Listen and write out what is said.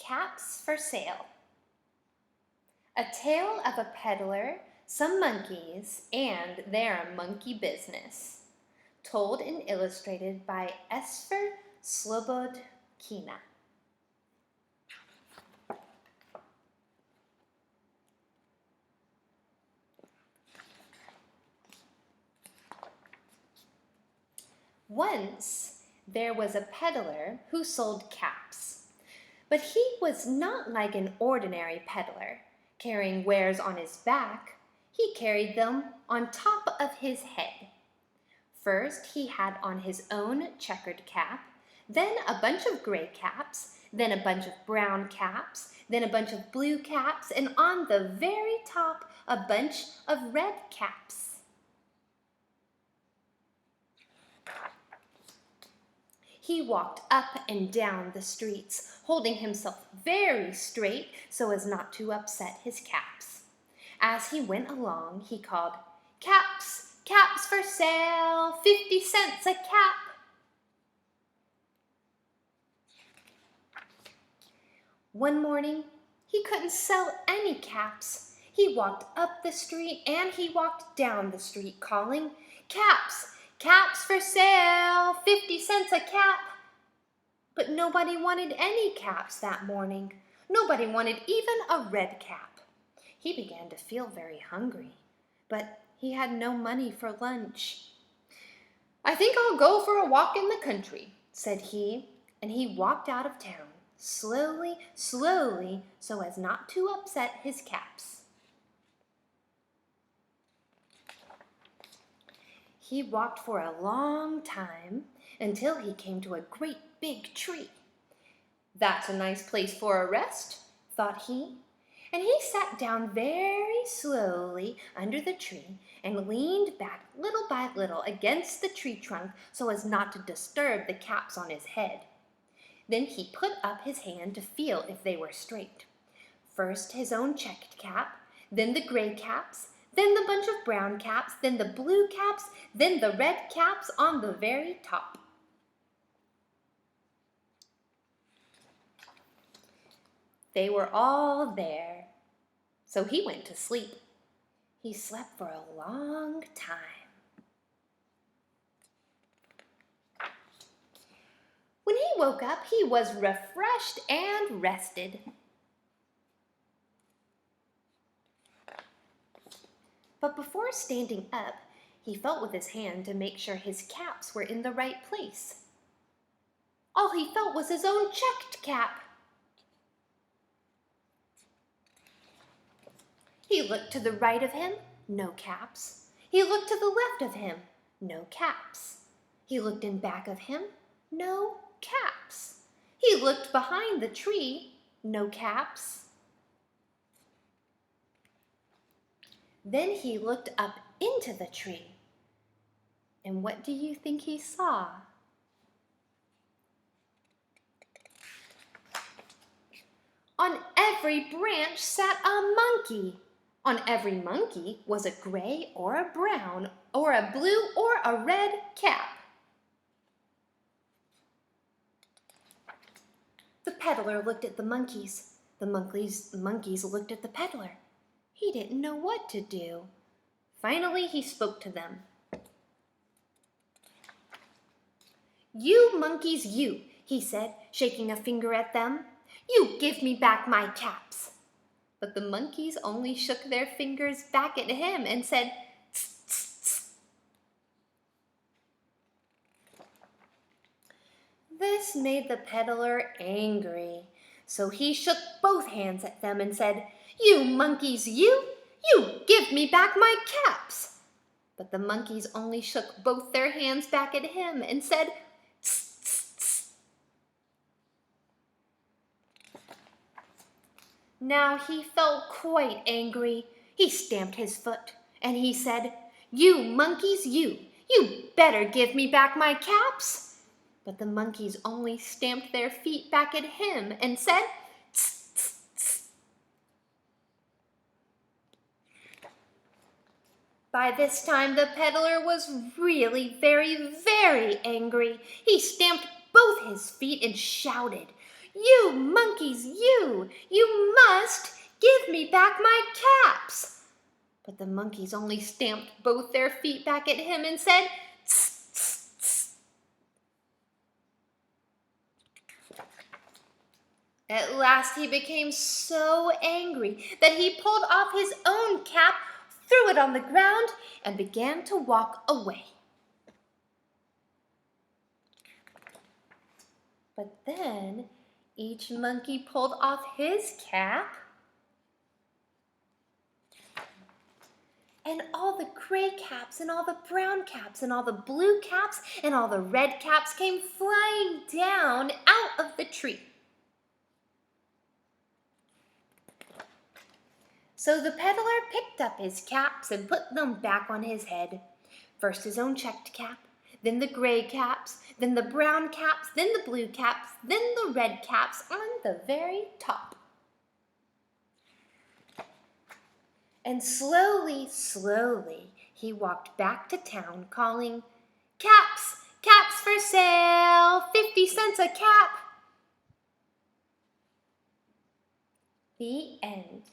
Caps for Sale. A tale of a peddler, some monkeys, and their monkey business. Told and illustrated by Esfer Slobodkina. Once there was a peddler who sold caps, but he was not like an ordinary peddler, carrying wares on his back. He carried them on top of his head. First, he had on his own checkered cap, then a bunch of gray caps, then a bunch of brown caps, then a bunch of blue caps, and on the very top, a bunch of red caps. He walked up and down the streets, holding himself very straight so as not to upset his caps. As he went along, he called, "Caps, caps for sale, 50 cents a cap." One morning, he couldn't sell any caps. He walked up the street and he walked down the street calling, "Caps, caps for sale, 50 cents a cap." But nobody wanted any caps that morning. Nobody wanted even a red cap. He began to feel very hungry, but he had no money for lunch. "I think I'll go for a walk in the country," said he, and he walked out of town, slowly, slowly, so as not to upset his caps. He walked for a long time until he came to a great big tree. "That's a nice place for a rest," thought he, and he sat down very slowly under the tree and leaned back little by little against the tree trunk so as not to disturb the caps on his head. Then he put up his hand to feel if they were straight. First his own checked cap, then the gray caps, then the bunch of brown caps, then the blue caps, then the red caps on the very top. They were all there, so he went to sleep. He slept for a long time. When he woke up, he was refreshed and rested. But before standing up, he felt with his hand to make sure his caps were in the right place. All he felt was his own checked cap. He looked to the right of him, no caps. He looked to the left of him, no caps. He looked in back of him, no caps. He looked behind the tree, no caps. Then he looked up into the tree. And what do you think he saw? On every branch sat a monkey. On every monkey was a gray or a brown or a blue or a red cap. The peddler looked at the monkeys. The monkeys looked at the peddler. He didn't know what to do. Finally, he spoke to them. "You monkeys, you," he said, shaking a finger at them. "You give me back my caps." But the monkeys only shook their fingers back at him and said, "Tss, tss, tss." This made the peddler angry, so he shook both hands at them and said, "You monkeys, you give me back my caps." But the monkeys only shook both their hands back at him and said, "Tss, tss, tss." Now he felt quite angry. He stamped his foot and he said, "You monkeys, you better give me back my caps." But the monkeys only stamped their feet back at him and said, "Tss, tss, tss." By this time the peddler was really very, very angry. He stamped both his feet and shouted, You monkeys, you! You must give me back my caps! But the monkeys only stamped both their feet back at him and said, "Tss, tss, tss." At last he became so angry that he pulled off his own cap, threw it on the ground, and began to walk away. But then each monkey pulled off his cap, and all the gray caps and all the brown caps and all the blue caps and all the red caps came flying down out of the tree. So the peddler picked up his caps and put them back on his head. First his own checked cap, then the gray caps, then the brown caps, then the blue caps, then the red caps on the very top. And slowly, slowly, he walked back to town calling, "Caps, caps for sale, 50 cents a cap." The end.